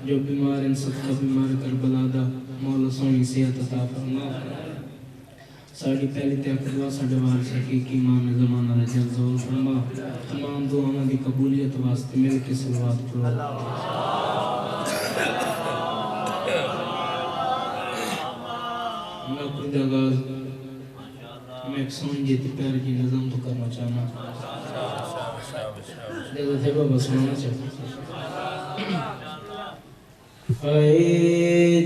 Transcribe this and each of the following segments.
जो बीमार इन सबका बीमार करबला दा मौला सोनी सेहत अता फरमा। साड़ी पहली ते दुआ साडे वारिस हकीकी ईमान ज़माना दा जल्ज़ोल फरमा। तमाम दुआओं दी कबूलियत वास्ते मिल के सलवात पढ़ो। मैं खुद आगाज़ मैं एक सोनी जी प्यार की नज़म तो करना चाहना जैसे थे बाबा सुनाना चाहता।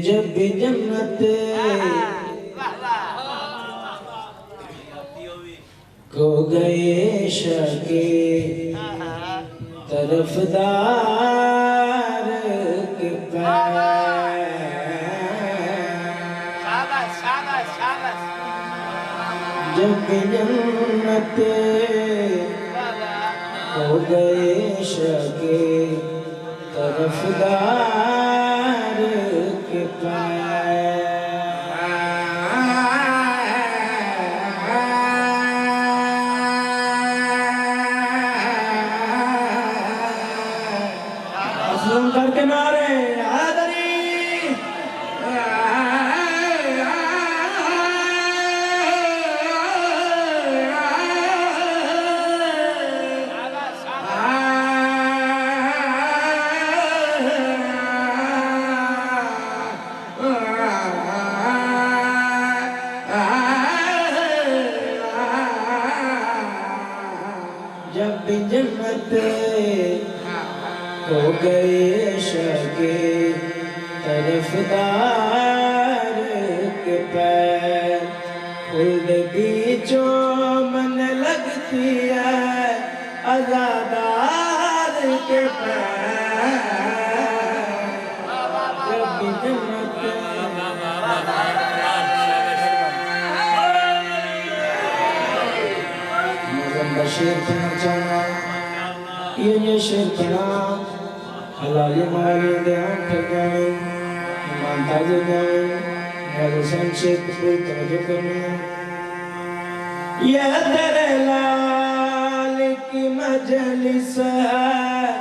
जब भी जन्नत को गए शके तरफदार के पैर, जब भी जन्नत हो गए शके तरफदार के पैर, असलम करके नारे आदरी जब भी जन्नत हो गए शके तरफदार के पैर, खुद बीचों मन लगती है आज़ादार के पैर, जब भी जन्नत शेर पढ़ना चाहना ये शेर पढ़ा हलाल माली दे आंख गए ईमान ताजे गए मेरे संशय कोई तवज्जो करनी ये तेरे लाल की मजलिस है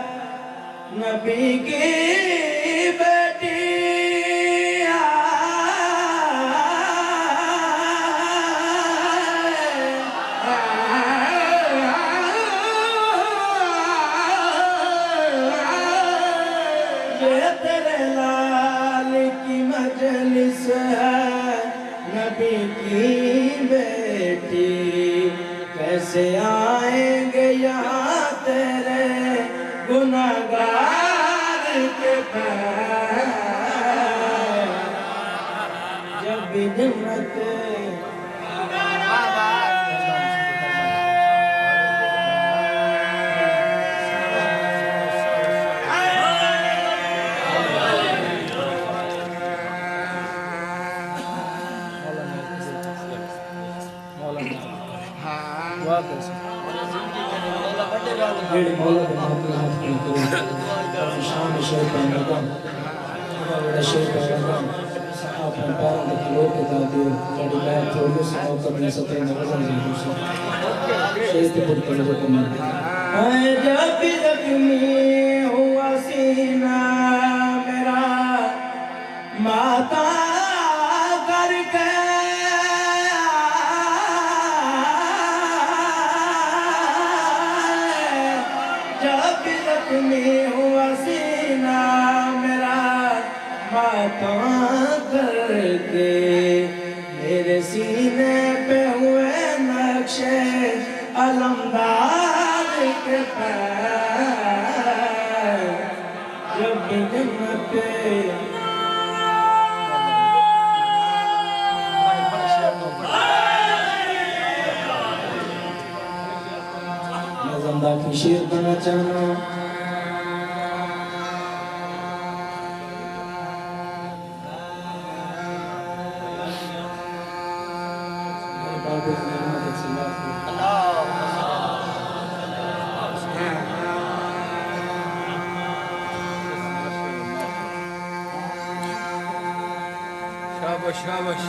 नबी की बेटी नबी की बेटी, कैसे आएंगे यहाँ तेरे गुनाहगार के पैर, जब भी जन्नत जब भी जख्मी हुआ सीना मेरा माता करके में हुआ सीना मेरा माता करके, मेरे सीने पे हुए नक्शे अलमदार के पैर, जब भी जन्नत नज़म की शेर पढ़ना चाहना शाबाश शाबाश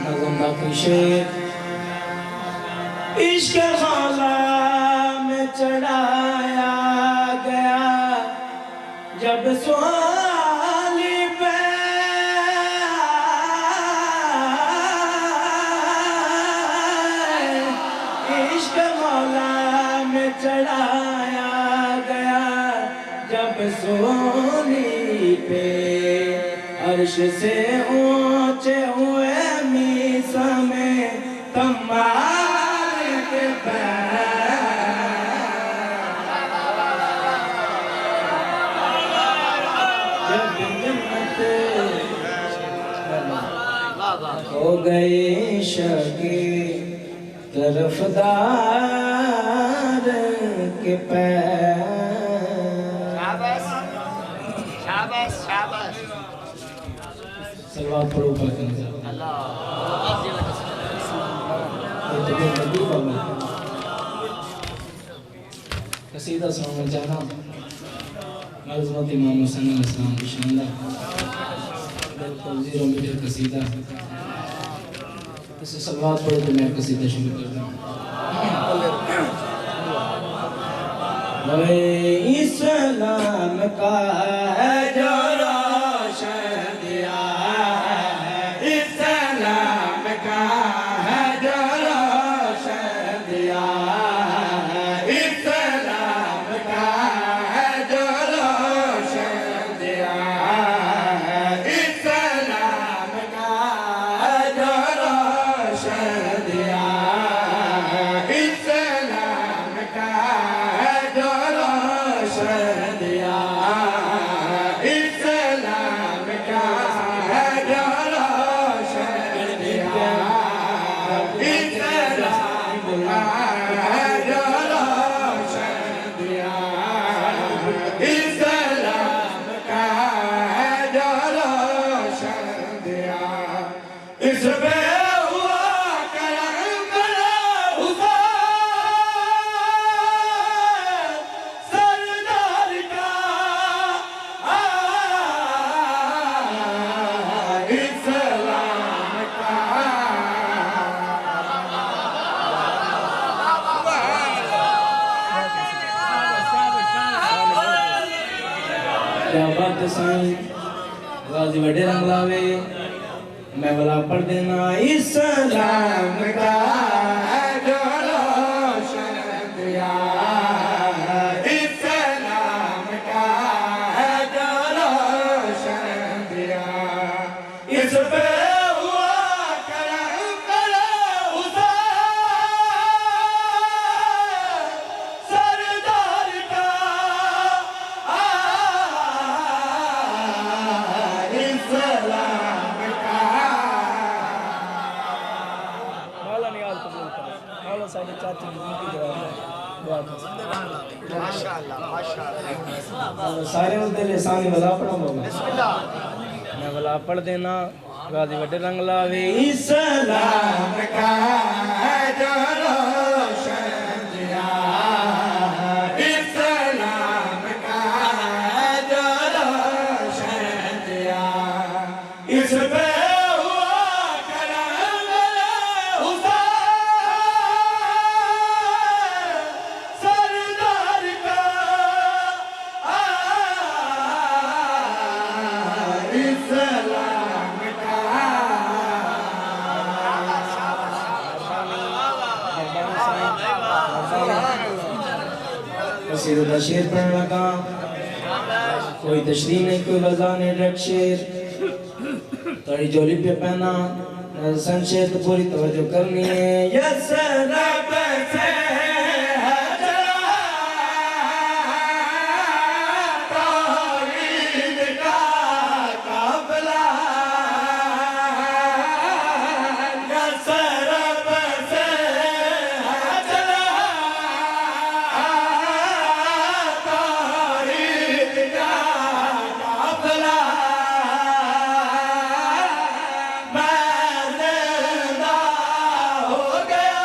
नज़म की शेर इश्क़ मौला में चढ़ाया गया जब सोली पे इश्क मौला में चढ़ाया गया जब सोली पे अर्श से ऊंचे हुए मीसा में तमाम के हो गए शकी तरफदार के पैर। शाबाश शाबाश शाबाश। सलवात पढ़ो अल्लाह। कसीदा सुनाना चाह रहा हूँ हज़रत इमाम हुसैन अलैहिस्सलाम की शानदार बिल्कुल 0 मीटर कसीदा। इसे सलवात पढ़ो तो मैं कसीदा शुरू कर दूँ। इस्लाम का है जो रोशन दिया है, इस्लाम का है जो रोशन दिया है, इस्लाम का है जो रोशन दिया है, इस्लाम का है जो रोशन दिया है, इस्लाम का है जो रोशन दिया है, इस्लाम का है जो रोशन दिया है, इस्लाम का है जो रोशन दिया है, इस्लाम का है जो रोशन दिया। इस पे हुआ करम करो हुसैन सरदार का इस्लाम का। क्या बात है साईं गाजी वडे रंग लावे मैं वाला पढ़ देना। इस्लाम का है जो रोशन दिया है, इस्लाम का है जो रोशन दिया। इस पे हुआ करम करो हुसैन सरदार का इस्लाम का। मौला नियाज़ कबूल करे। मौला साहब चाची की जिंदगी जवाब है। दुआ कर। माशाअल्लाह माशाअल्लाह। सारे उस दिल सानी वाला पढ़ो बिस्मिल्लाह। मैं वाला पढ़ देना गाजी वडे रंग लावे। इस्लाम का है जो रोशन दिया है, इस्लाम का है जो रोशन दिया। इस पे हुआ करम हुसैन सरदार का इस्लाम का। कसीदा शेर पढ़ने लगा कोई तशरीह नहीं कोई वज़ा नहीं डायरेक्ट शेर तड़ी जोली पे पहना सन शेर तो पूरी तवज्जो करनी है। यस रब से है जला तौहीद का काफ़िला, यस रब से है जला तौहीद का काफ़िला। मैं ज़िंदा हो गया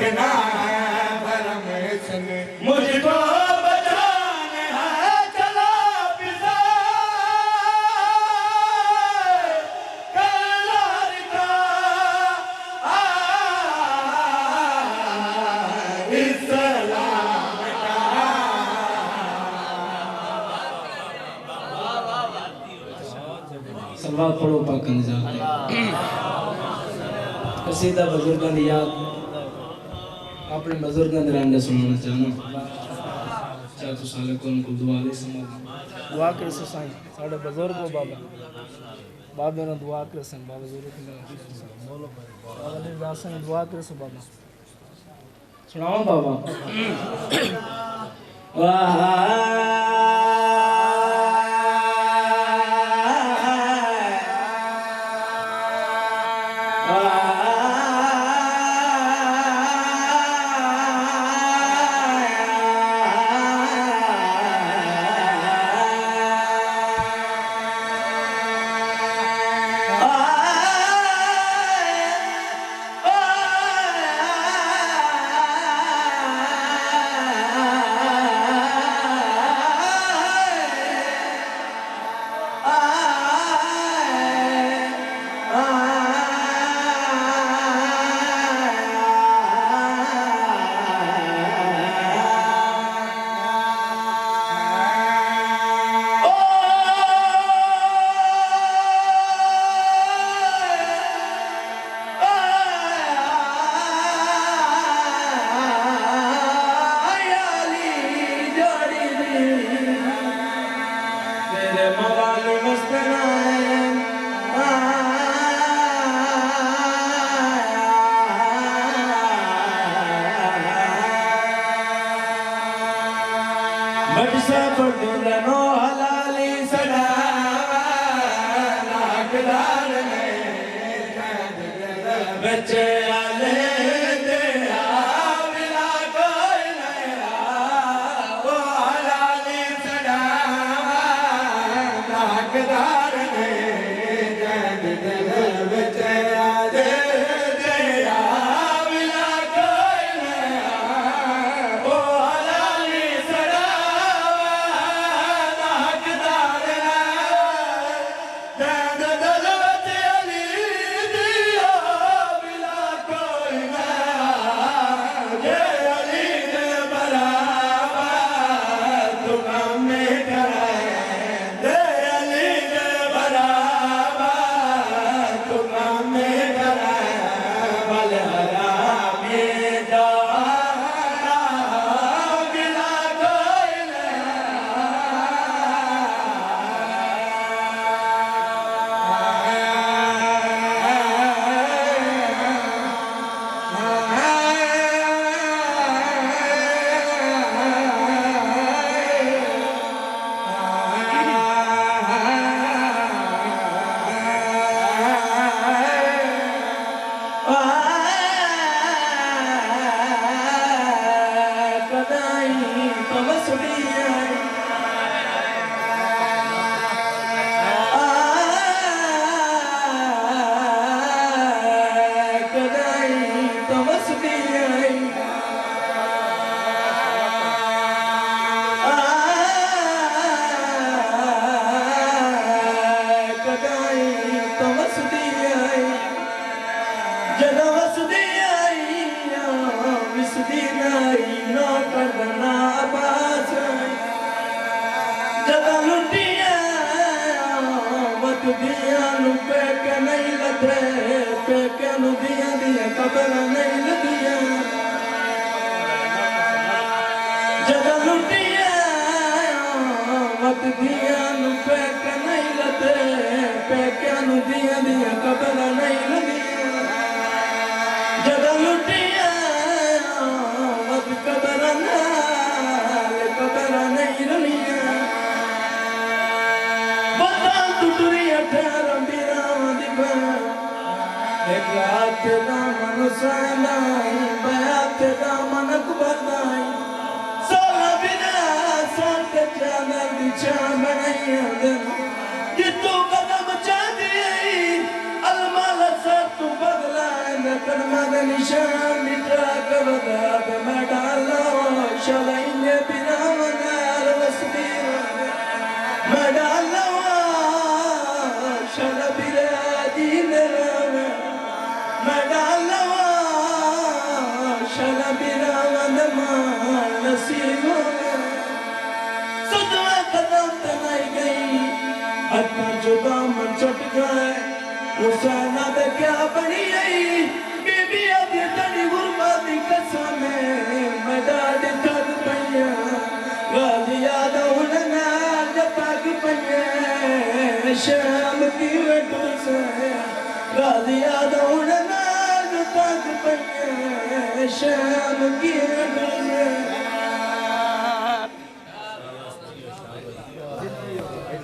रखना है भरम इसने मुझको बचाने है चला पिता कल्लार का इस्लाम का सलवात पढ़ो पाक निजात कसीदा बुजुर्गों की याद अपने बुजुर्गों के रंग सुनना चाहना चाहे तो साले को उनको दुआ ले समझ दुआ करे से साईं साढ़े बुजुर्ग हो बाबा बाबे ने दुआ करे से बाबा जरूर बाबा ने दासन दुआ करे से बाबा सुनाओ बाबा वाह बच्चे आले तेरा बिना कोई नया वो हलाली सदा नाकदार ने जग दिल बच्चे आले तेरा बिना कोई नया वो हलाली सदा नाकदार ने जग दिल बच्चे अली दिया निशान वदात मैं डाला शलाइने बिना वनार वसबीर मैं डाला शला बिरा दीन मैं डाला शला बिरा वंदमान नसीबों सदमा कदम तनाई गई अत्ता जुदा मन चट गए हुसैना दे क्या बनी आई बीबी अभी तड़ी गुरबत दी कसम मैं डाड थक पईया गाजी याद हुन नाल तक पईया शाम की वेटू से गाजी याद हुन नाल तक पईया शाम की वेटू से